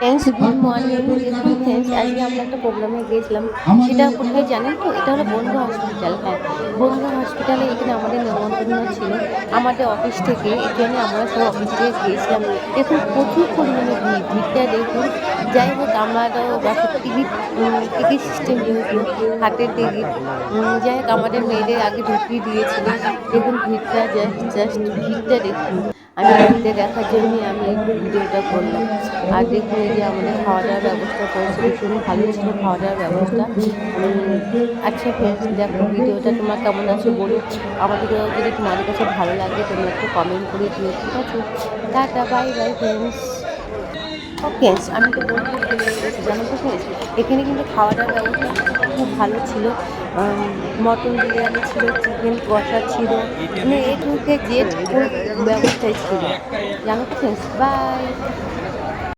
Friends good morning. দেখুন friends, আজকে আমরা একটা প্রোগ্রামে গিয়েছিলাম। সেটা কোথায় জানেন তো? এটা হলো বনগাঁ হসপিটাল। হ্যাঁ, বনগাঁ হসপিটালে এখানে আমাদের নেমন্তন্ন ছিল আমাদের অফিস থেকে। এখানে আমরা সব অফিস থেকে গিয়েছিলাম। দেখুন প্রচুর পরিমাণে ভিড়টা দেখুন। যাই হোক আমরাও বাসের টিকিট সিস্টেম যেহেতু হাতের টিকিট, যাই হোক আমাদের মেয়েদের আগে ঢুকিয়ে দিয়েছিল। দেখুন ভিড়টা, জাস্ট ভিড়টা দেখুন। আমি ভিড়টা দেখার জন্যই আমি এই ভিডিওটা করলাম। আর দেখুন এই যে আমাদের খাওয়া দাওয়ার ব্যবস্থা করেছে, ভীষণ ভালো ছিল খাওয়া দাওয়ার ব্যবস্থা। আচ্ছা ফ্রেন্ডস, দেখো ভিডিওটা তোমার কেমন আছে বলো। আমার ভিডিও যদি তোমাদের কাছে ভালো লাগে তোমরা একটু কমেন্ট করে দিও, ঠিক আছে? Tata, bye bye friends. Friends, আমি তো বলতে চলে এসেছি, জানো তো ফ্রেন্ডস, এখানে কিন্তু খাওয়া দাওয়ার ব্যবস্থা খুব ভালো ছিল। মটন বিরিয়ানি ছিল, চিকেন কষা ছিল, মানে এ টু জেড ফুল ব্যবস্থাই ছিল, জানো তো ফ্রেন্ডস। বাই।